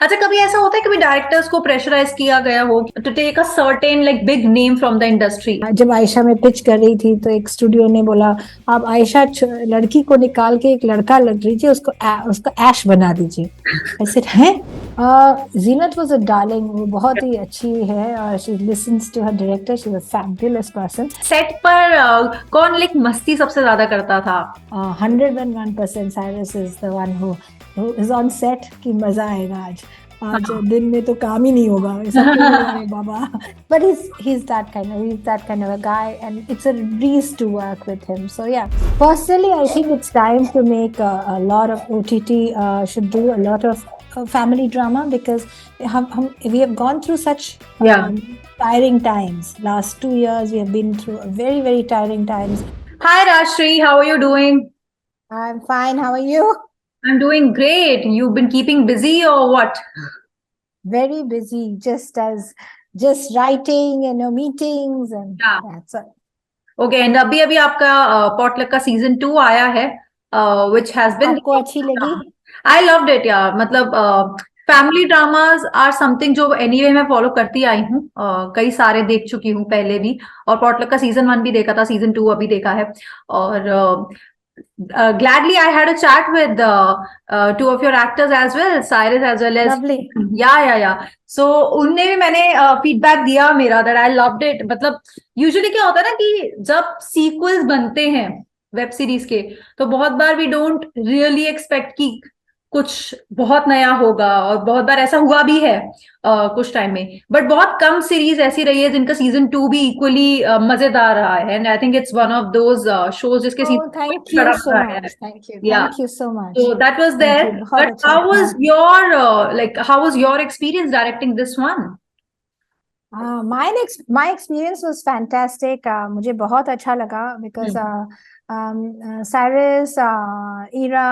अच्छा, कभी ऐसा होता है कभी डायरेक्टर्स को प्रेशराइज किया गया हो to take a certain like big name from the industry? जब आयशा में पिच कर रही थी तो एक स्टूडियो ने बोला आप आयशा लड़की को निकाल के एक लड़का लग लीजिए, उसको ऐश बना दीजिए। ऐसे है। जीनत वाज अ डार्लिंग, वो बहुत ही अच्छी है और she listens to her director, she is a fabulous person. Set पर कौन लाइक मस्ती सबसे ज्यादा करता था? 101% Cyrus is the one who is on set की मजा आएगा आज। आज हाँ। दिन में तो काम ही नहीं होगा, सबको लगेगा अरे बाबा। But he's that kind of a guy, and it's a breeze to work with him. So yeah, personally, I think it's time to make a lot of OTT should do a lot of family drama, because we have gone through such Yeah. tiring times. Last 2 years, we have been through a very, very tiring times. Hi Rajshree, how are you doing? I'm fine. How are you? I'm doing great. You've been keeping busy or what? Very busy, just writing and meetings, and Yeah. that's it. Okay, and अभी अभी आपका potluck का season 2 आया है, which has been, आपको अच्छी लगी? I loved it यार। मतलब फैमिली ड्रामास आर समथिंग जो एनीवे मैं फॉलो करती आई हूँ, कई सारे देख चुकी हूँ पहले भी, और पॉटलक का सीजन 1 भी देखा था, सीजन 2 अभी देखा है। और gladly I had a chat with two of your actors as well, Cyrus as well as, Lovely. या सो उनने भी मैंने फीडबैक दिया मेरा दैट आई लव्ड इट। मतलब यूजुअली क्या होता है ना कि जब सीक्वल्स बनते हैं वेब सीरीज के, तो बहुत बार वी डोंट रियली एक्सपेक्ट कि कुछ बहुत नया होगा, और बहुत बार ऐसा हुआ भी है कुछ टाइम में। बट बहुत कम सीरीज ऐसी रही है जिनका सीजन 2 भी इक्वली मजेदार रहा है, and I think it's one of those shows जिसके Oh, सीजन thank you कड़क so रहा है। much. Thank you. या Thank you so much. so that was Thank there. you. बहुत But अच्छा। how was हाँ। your how was your experience directing this one? My experience was fantastic. मुझे बहुत अच्छा लगा because Cyrus, Ira,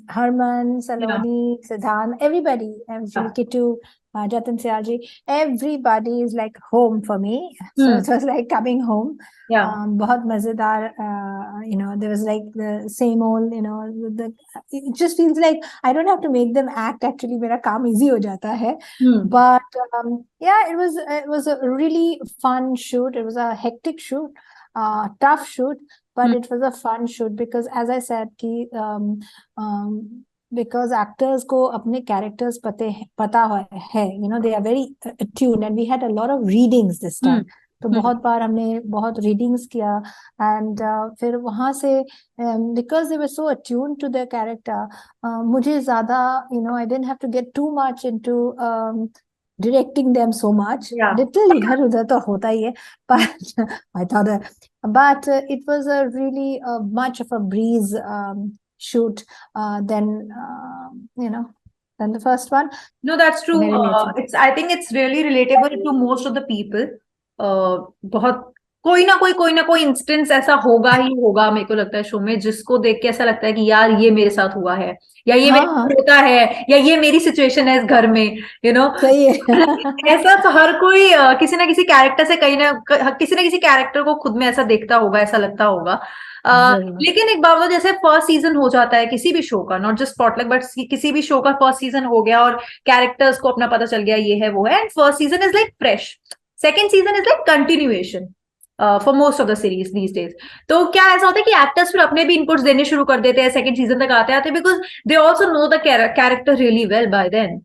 Herman, Yeah. Saloni, Siddhant, everybody, Yeah. Kitu, Jatin Sialji, everybody is like home for me. So Hmm. it was like coming home. Yeah. बहुत मजेदार, there was like the same old, it just feels like I don't have to make them act. Actually, मेरा काम easy हो जाता है. Hmm. But yeah, it was a really fun shoot. It was a hectic shoot, tough shoot, but Hmm. it was a fun shoot because, as I said, because actors को अपने characters पता है, they are very attuned, and we had a lot of readings this Hmm. time. तो Hmm. बहुत बार हमने बहुत readings किया, and फिर वहां से because they were so attuned to their character, मुझे ज्यादा I didn't have to get too much into directing them so much. Yeah. Little इधर उधर तो होता ही है, Hmm. but I thought but it was a really much of a breeze shoot than the first one. No, that's true. मेरे लिए It's, I think it's really relatable to most of the people. बहुत कोई ना कोई instance ऐसा होगा ही होगा, मेरे को लगता है शो में, जिसको देख के ऐसा लगता है कि यार ये मेरे साथ हुआ है, या ये मेरे हाँ, साथ होता है, या ये मेरी सिचुएशन है इस घर में, सही है। ऐसा तो हर कोई किसी ना किसी कैरेक्टर से किसी ना किसी कैरेक्टर को खुद में ऐसा देखता होगा, ऐसा लगता होगा। जरूर। लेकिन एक बात, जैसे फर्स्ट सीजन हो जाता है किसी भी शो का, नॉट जस्ट पॉटलक बट किसी भी शो का फर्स्ट सीजन हो गया और कैरेक्टर्स को अपना पता चल गया ये है वो है, and first season is like fresh, second season is like continuation for most of the series these days. तो क्या ऐसा होता है कि एक्टर्स फिर अपने भी इनपुट्स देने शुरू कर देते हैं सेकंड सीजन तक आते आते, because they also know the character really well by then?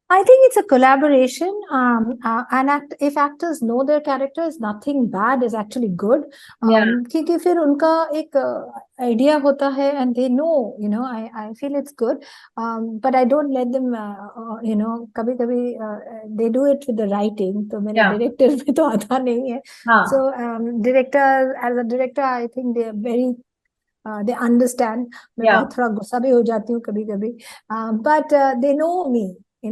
I think it's a collaboration, and if actors know their characters, nothing bad is actually good. क्योंकि फिर उनका एक idea होता है, and they know, I feel it's good. But I don't let them, कभी कभी they do it with the writing. तो मेरे director में तो आता नहीं है. So as a director, I think they are very they understand. मैं बहुत थोड़ा गुस्सा भी हो जाती हूँ कभी कभी, but they know me. I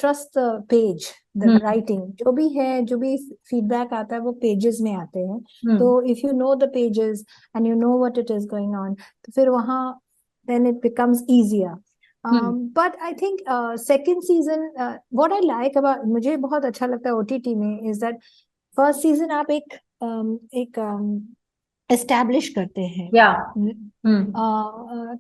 trust the page, the writing. जो भी feedback आता है वो pages में आते हैं. तो if you know the pages and you know what it is going on, तो फिर वहाँ then it becomes easier. But I think second season, what I like about, मुझे बहुत अच्छा लगता है OTT में, is that first season आप एक एस्टैब्लिश करते हैं, या हम्म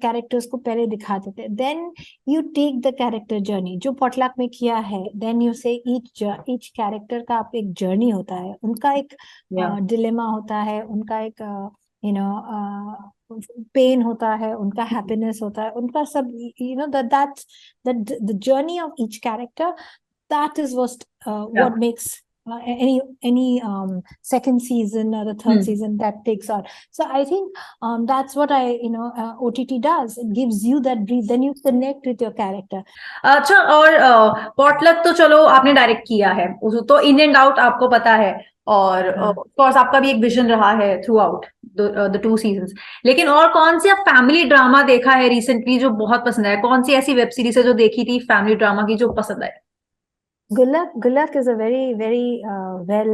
कैरेक्टर्स को पहले दिखा देते हैं, then you take the character journey, जो पॉटलक में किया है, then you say each character का आप एक जर्नी होता है, उनका एक या डिलेमा होता है, उनका एक यू नो पेन होता है, उनका हैप्पीनेस होता है, उनका सब, you know, that's the journey of each character, that is what makes any second season or the third season that takes on. So I think that's what OTT does. It gives you that brief, then you connect with your character. अच्छा, और potluck तो चलो आपने direct किया है, तो in and out आपको पता है, और ऑफ कोर्स आपका भी एक विजन रहा है थ्रू आउट द 2 सीजंस। लेकिन और कौन सी आप फैमिली ड्रामा देखा है रिसेंटली जो बहुत पसंद आया? कौन सी ऐसी वेब सीरीज है जो देखी थी फैमिली ड्रामा की जो पसंद आई? Gulak is a very very well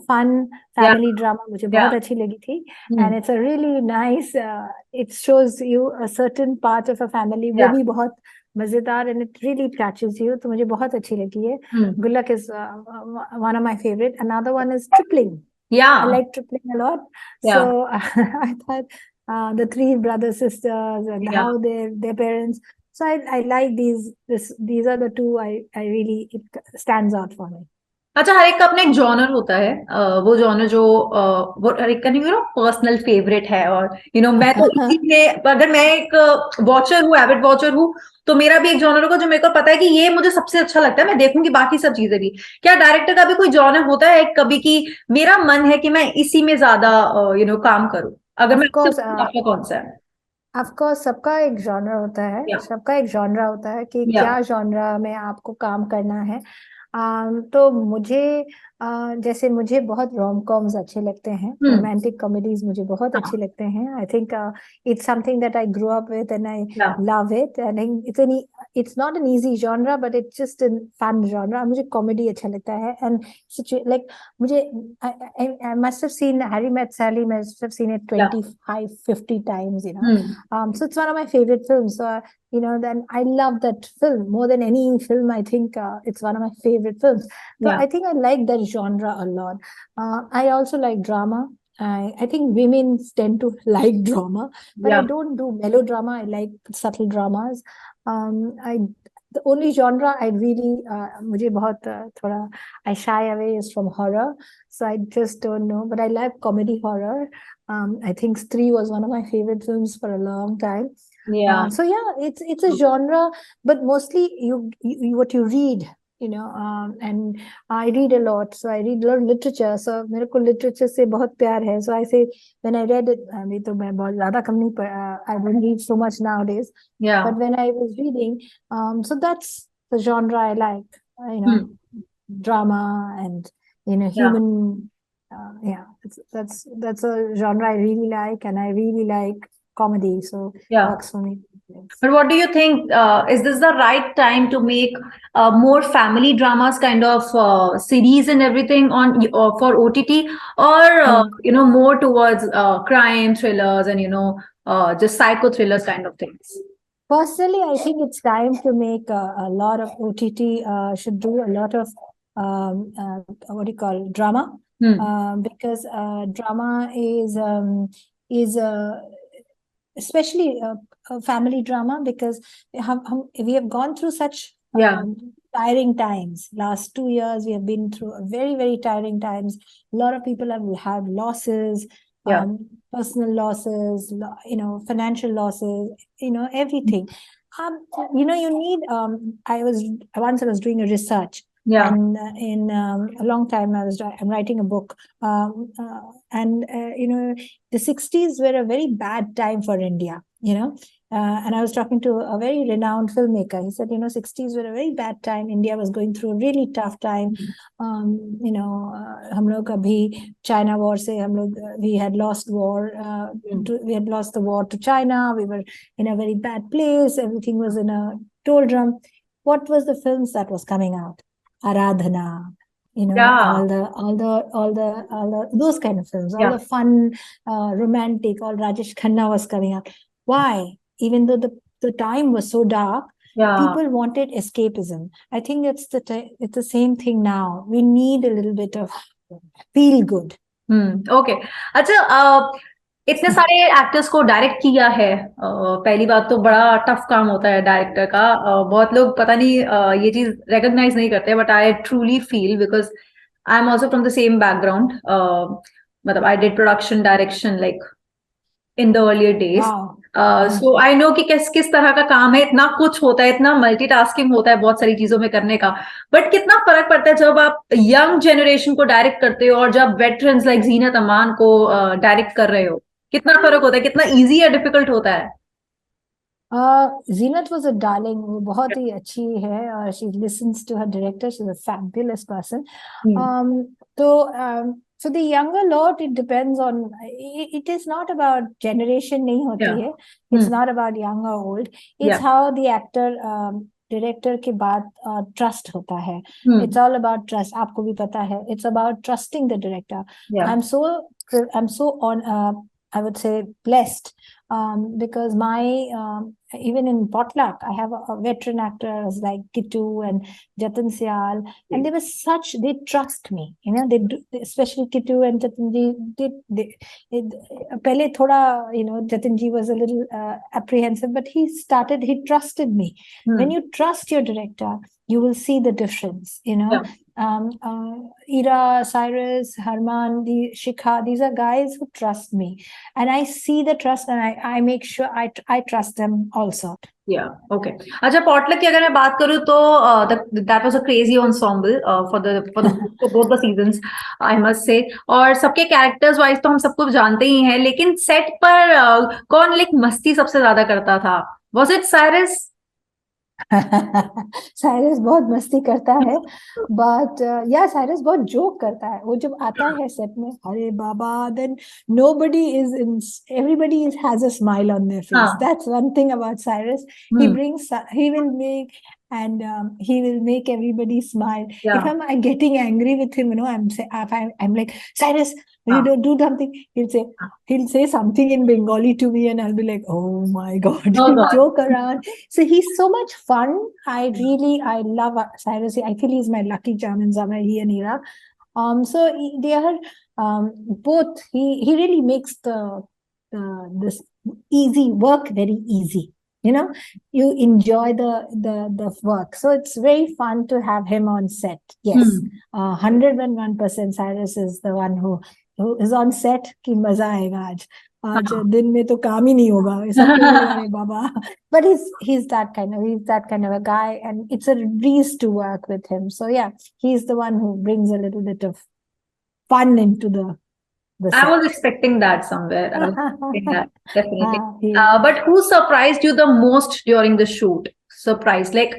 fun family drama, मुझे बहुत अच्छी लगी थी, and it's a really nice, it shows you a certain part of a family, वो भी बहुत मजेदार, and it really catches you, तो मुझे बहुत अच्छी लगी है। Gulak is one of my favorite. Another one is Tripling. I like Tripling a lot. So I thought the 3 brothers sisters and how their parents. So I like these are the 2 I really, it stands out for me. अच्छा, हर एक का अपना एक genre होता है, वो genre जो वो हर एक का पर्सनल फेवरेट है, और मैं तो इसी में, अगर मैं एक वॉचर हूँ, एविड वॉचर हूँ, तो मेरा भी एक जॉनर होगा जो मेरे को पता है कि ये मुझे सबसे अच्छा लगता है, मैं देखूंगी बाकी सब चीजें भी। क्या डायरेक्टर का भी कोई जॉनर होता है कभी कि मेरा मन है कि मैं इसी में ज्यादा काम करूं? अगर मैं आपका कौन सा है? ऑफ कोर्स सबका एक जॉनर होता है, सबका एक जॉनर होता है कि क्या जॉनर में आपको काम करना है। तो मुझे जैसे मुझे बहुत रोम कॉम्स अच्छे लगते हैं, रोमांटिक कॉमेडीज मुझे बहुत अच्छे लगते हैं। I think it's something that I grow up with and I love it, and it's not an easy genre but it's just an fun genre. मुझे कॉमेडी अच्छा लगता है, एंड लाइक मुझे I must have seen Harry Met Sally, must have seen it 25-50 times, so it's one of my favorite films. So then I love that film more than any film. I think it's one of my favorite films. So I think I like that genre a lot. I also like drama. I think women tend to like drama, but I don't do melodrama. I like subtle dramas. The only genre I really मुझे बहुत थोड़ा I shy away is from horror, so I just don't know, but I like comedy horror. I think Stree was one of my favorite films for a long time. So it's a genre, but mostly you what you read, and I read a lot, so I read a lot of literature. So मेरे को literature से बहुत प्यार है. So I say when I read it, अभी तो मैं बहुत ज़्यादा कम नहीं, I don't read so much nowadays. But when I was reading, so that's the genre I like, drama and human. That's a genre I really like, and I really like comedy. So works for me. But what do you think? Is this the right time to make more family dramas kind of series and everything on for OTT, or more towards crime thrillers and just psycho thrillers kind of things? Personally, I think it's time to make a lot of OTT should do a lot of what do you call drama, because drama is especially a family drama, because we have gone through such tiring times. Last 2 years we have been through a very very tiring times. A lot of people have had losses, personal losses, financial losses, everything. You need I was doing a research, and in a long time I'm writing a book, and the 60s were a very bad time for India, and I was talking to a very renowned filmmaker. He said 60s were a very bad time. India was going through a really tough time. हम लोग अभी China war से we had lost war, we had lost the war to China. We were in a very bad place. Everything was in a doldrum. What was the films that was coming out? Aradhana, all the those kind of films, all the fun, romantic, all Rajesh Khanna was coming out. Why? Even though the time was so dark, people wanted escapism. I think it's the same thing now. We need a little bit of feel good. Okay. अच्छा, इतने सारे actors को direct किया है। पहली बात तो बड़ा टफ काम होता है डायरेक्टर का। बहुत लोग पता नहीं ये चीज रिकॉग्नाइज नहीं करते, but I truly feel, because I am also from the same background. मतलब I did production direction like in the earlier days. वाह। सो आई नो कि किस किस तरह का काम है, इतना कुछ होता है, इतना मल्टीटास्किंग होता है बहुत सारी चीजों में करने का। बट कितना फर्क पड़ता है जब आप यंग जनरेशन को डायरेक्ट करते हो और जब वेटरन्स लाइक जीनत अमान को डायरेक्ट कर रहे हो। कितना फर्क होता है, कितना इजी या डिफिकल्ट होता है? जीनत वाज अ डार्लिंग, वो बहुत ही अच्छी है और she listens to her director, she is a fabulous person. Hmm. तो so the younger lot, it depends on, it is not about generation, नहीं या। होती है, it's hmm. not about young or old, या। it's how the actor director के बाद trust होता है। Hmm. It's all about trust, आपको भी पता है, it's about trusting the director. Yeah. I am so on, I would say blessed, because my even in Potluck, I have veteran actors like Kitu and Jatan Sial, and they were such, they trust me, you know, they do, especially Kitu and Jatan ji, pehle thoda, you know, Jatan ji was a little apprehensive, but he trusted me. When hmm. you trust your director, you will see the difference, you know. या। Ira, Cyrus, Harman, Shikha, these are guys who trust me, and I see the trust, and I make sure I trust them also. या। Okay. अच्छा, potluck की अगर मैं बात करूँ तो that was a crazy ensemble for both the seasons, I must say. और सबके कैरेक्टर्स वाइज तो हम सबको जानते ही हैं, लेकिन सेट पर कौन लाइक मस्ती सबसे ज्यादा करता था? Was it Cyrus? साइरस बहुत मस्ती करता है, बट या साइरस बहुत जोक करता है। वो जब आता है सेट में, अरे बाबा, then nobody is in, everybody is has a smile on their face. हाँ। That's one thing about Cyrus. Hmm. He will make, and he will make everybody smile. या। If I'm getting angry with him, you know, I'm like, Cyrus, you हाँ। don't do something. He'll say something in Bengali to me, and I'll be like, oh my God, Oh God. joke around. So he's so much fun. I love Cyrus. I feel he's my lucky charm in summer, he and Ira. So they are both. He really makes this easy work very easy. You know, you enjoy the work. So it's very fun to have him on set. Yes, hmm. 101% Cyrus is the one who is on set. कि मजा आएगा आज, आज हाँ। दिन में तो काम ही नहीं होगा, सबको बोलेगा अरे बाबा। But he's that kind of a guy, and it's a breeze to work with him. So yeah, he's the one who brings a little bit of fun into the I set. was expecting that somewhere. I was expecting that, definitely. Yeah. But who surprised you the most during the shoot? Surprise, like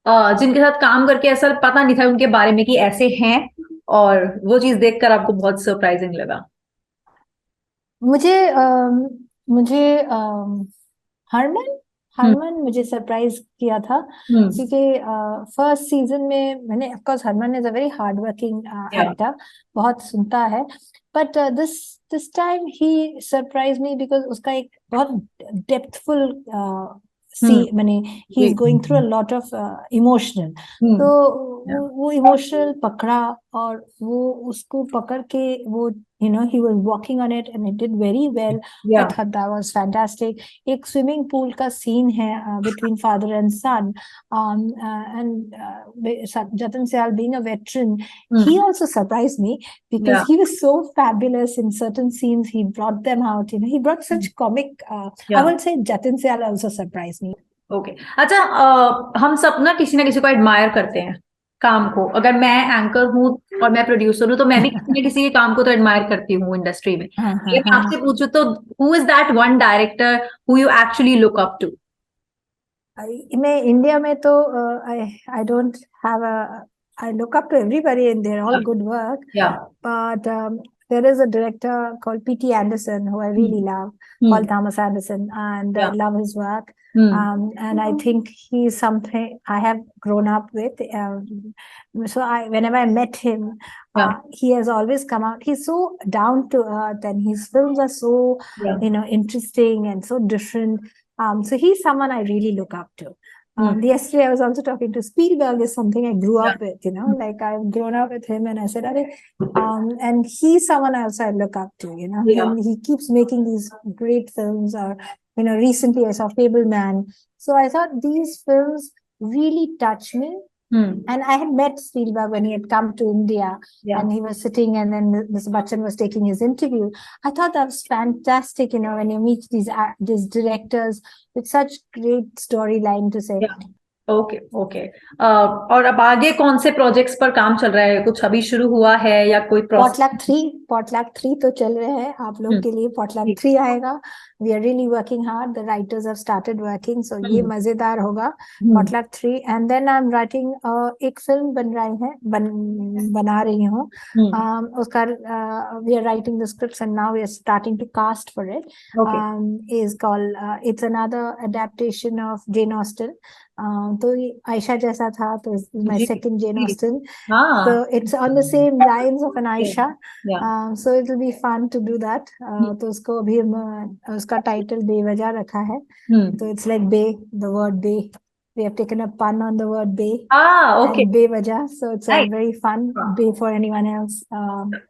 जिनके साथ काम करके ऐसा पता नहीं था उनके बारे में कि ऐसे हैं, और वो चीज देखकर आपको बहुत सरप्राइजिंग लगा? मुझे मुझे हरमन हम्म। हरमन मुझे सरप्राइज किया था, हम्म। क्योंकि फर्स्ट सीजन में मैंने, of course Harman is a very hard working या। एक्टर, बहुत सुनता है, but this time he surprise me because उसका एक बहुत डेप्थफुल सी, हम्म। मैंने, ही इज जी। Going through a lot of emotional. तो हम्म। वो इमोशनल पकड़ा, और वो उसको पकड़ के वो, you know, he was walking on it and it did very well. I या। thought that was fantastic. एक स्विमिंग पूल का सीन है between father and son, and Jatan Sial being a veteran, he hmm. also surprised me because या। he was so fabulous in certain scenes. He brought them out, you know, he brought such comic, I या। would say Jatan Sial also surprised me. Okay. अच्छा, हम सब ना किसी को admire करते हैं काम को। अगर मैं एंकर हूँ और मैं प्रोड्यूसर हूँ, तो मैं भी किसी न किसी के काम को तो एडमायर करती हूँ इंडस्ट्री में। हाँ हाँ अगर मैं हाँ आपसे पूछूं तो who is that one director who you actually look up to? मैं इंडिया में तो I don't have a, I look up to everybody and they're all good work, या। but there is a director called P.T. Anderson who I really love, Paul Thomas Anderson, and I या। love his work. Hmm. And I think he's something I have grown up with. So whenever I met him, या। he has always come out. He's so down to earth, and his films are so, या। you know, interesting and so different. So he's someone I really look up to. Yesterday I was also talking to Spielberg. Is something I grew up with, like I've grown up with him, and I said, and he's someone else I look up to, and he keeps making these great films. Or recently I saw Fableman. So I thought these films really touch me. And I had met Spielberg when he had come to India, and he was sitting, and then Mr. Bachchan was taking his interview. I thought that was fantastic, when you meet these directors with such great storyline to say. Okay okay और अब आगे कौन से projects पर काम चल रहा है? कुछ अभी शुरू हुआ है या कोई Potluck 3 तो चल रहे हैं आप लोग के लिए. Potluck 3 आएगा. We are really working hard. The writers have started working, so ये मजेदार होगा. Potluck 3, and then I'm writing एक फिल्म बना रही हूँ. उसका we are writing the scripts, and now we are starting to cast for it. Is called it's another adaptation of Jane Austen. तो Aisha जैसा था, तो my second Jane Austen. So it's on the same lines of an Aisha. So it will be fun to do that. तो उसको अभी उसका title बेवजह रखा है. So it's like bay, the word bay. We have taken a pun on the word bay. Okay. And बेवजह. So it's a very fun bay for anyone else.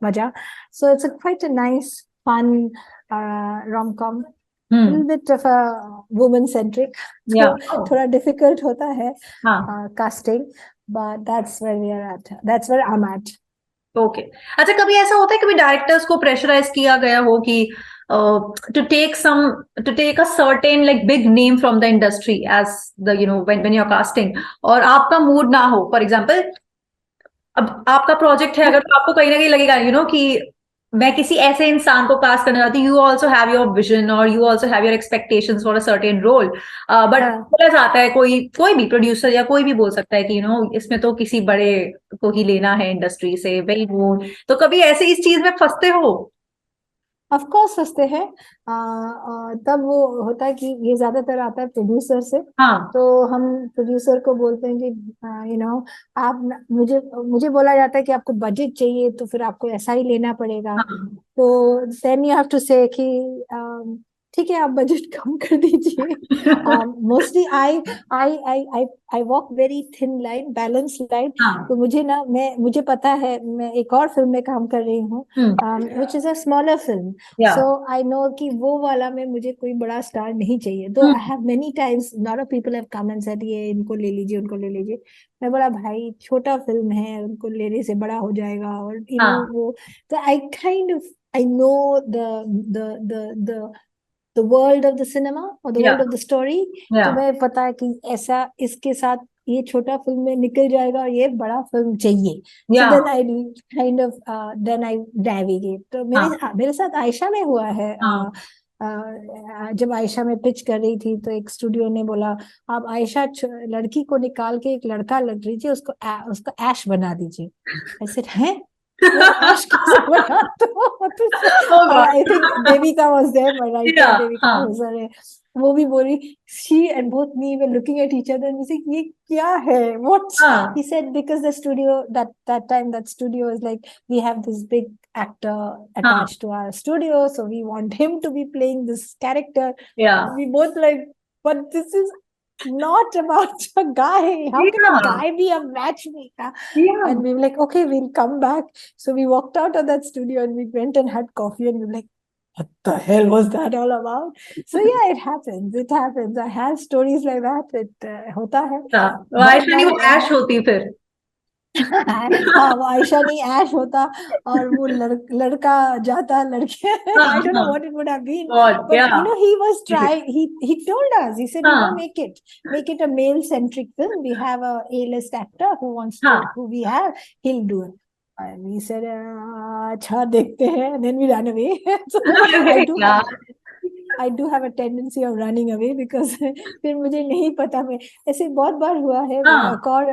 वजह. So it's quite a nice, fun rom-com. A little bit of a woman-centric. So थोड़ा difficult होता है casting, but that's where we are at. That's where I'm at. Okay. अच्छा, कभी ऐसा होता है कभी डायरेक्टर्स को प्रेशराइज किया गया हो कि to take a certain like big name from the industry as the when you're casting, और आपका मूड ना हो? फॉर एग्जाम्पल, अब आपका प्रोजेक्ट है अगर, तो आपको कहीं ना कहीं लगेगा कि मैं किसी ऐसे इंसान को कास्ट करना चाहती हूँ. You also have your vision और you also have your expectations for a certain role, but बोला जाता है, कोई भी प्रोड्यूसर या कोई भी बोल सकता है कि इसमें तो किसी बड़े को ही लेना है इंडस्ट्री से, वेल नोन. तो कभी ऐसे इस चीज में फंसते हो? ऑफ कोर्स फंसते हैं. तब वो होता है कि ये ज्यादातर आता है प्रोड्यूसर से. तो हम प्रोड्यूसर को बोलते हैं कि आप मुझे बोला जाता है कि आपको बजट चाहिए, तो फिर आपको ऐसा ही लेना पड़ेगा. तो देन यू हैव टू से कि ठीक है, आप बजट कम कर दीजिए. Mostly I walk very thin line, balance line. तो मुझे पता है, मैं एक और फिल्म में काम कर रही हूँ, which is a smaller film. So I know कि वो वाला में मुझे कोई बड़ा स्टार नहीं चाहिए. तो I have many times lot of people have come and said ये इनको ले लीजिए, उनको ले लीजिए. मैं बोला भाई छोटा फिल्म है, उनको लेने से बड़ा हो जाएगा. और वो तो I kind of I know the world of the cinema or the world of the story. तो मैं पता है कि ऐसा इसके साथ ये छोटा फिल्म में निकल जाएगा और ये बड़ा फिल्म चाहिए. So then I kind of then I navigate. तो मेरे साथ आयशा में हुआ है. जब आयशा में पिच कर रही थी, तो एक स्टूडियो ने बोला आप आयशा लड़की को निकाल के एक लड़का लग लीजिए, उसको ऐश बना दीजिए. ऐसे है ऐश कैसे बना? तो I think Devika was there, my writer Devika was. वो भी बोली, she and both me were looking at each other and we said, ये क्या है? What? He said because the studio that time, that studio is like, we have this big actor attached to our studio, so we want him to be playing this character. We both like, but this is not about a guy. How can a guy be a matchmaker? And we were like, okay, we'll come back. So we walked out of that studio and we went and had coffee, and we were like, what the hell was that all about? So yeah, it happens. I have stories like that. It होता है. आयशा नहीं, वो ऐश होती फिर. हाँ, वो आयशा नहीं ऐश होता, और वो लड़का जाता लड़के. I don't know what it would have been, but he was trying. He told us, he said, make it a male centric film. We have a A-list actor who we have, he'll do it. And we said, अच्छा देखते हैं, and then we ran away. So I do have a tendency of running away because फिर मुझे नहीं पता. मैं ऐसे बहुत बार हुआ है. एक और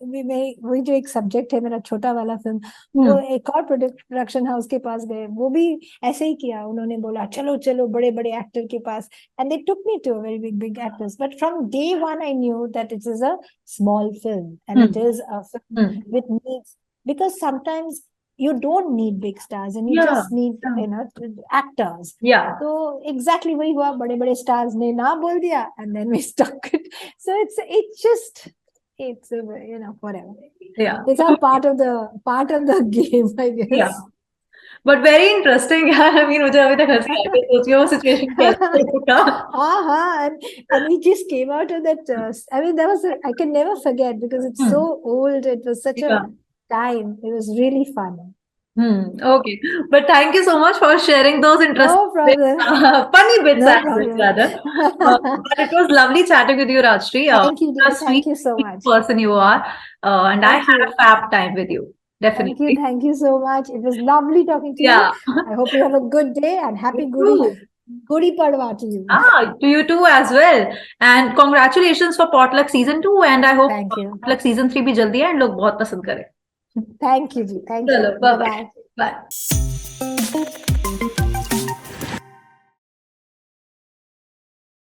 वही जो एक सब्जेक्ट है मेरा छोटा वाला फिल्म, वो एक और प्रोडक्शन हाउस के पास गए, वो भी ऐसे ही किया. उन्होंने बोला चलो चलो बड़े बड़े एक्टर के पास, and they took me to a very big actors. But from day one I knew that it is a small film and it is a film with needs. Because sometimes you don't need big stars and you Yeah. just need actors. Yeah. So exactly वही हुआ, बड़े-बड़े stars ने ना बोल दिया and then we stuck it. So it's just whatever. Yeah. It's all part of the game, I guess. Yeah. But very interesting यार. I mean मुझे अभी तक हंसी आ रही है सोच के वो situation कैसे होगा. And we just came out of that. I mean, I can never forget because it's so old. It was such a time. It was really fun. Okay. But thank you so much for sharing those interesting No problem. funny bits No as well, problem. rather. But it was lovely chatting with you, Rajshree. Thank you, dear. What a Thank sweet, you so sweet much. person you are. And I Thank had you. a fab time with you. Definitely. Thank you so much. It was lovely talking to Yeah. you. I hope you have a good day and happy You too. Gudi Padwa to you. To you too as well. And congratulations for Potluck season 2. And I hope Thank you. Potluck season 3 भी जल्दी है and लोग बहुत पसंद करें. Thank you, ji. Thank चलो, you. Bye-bye. bye.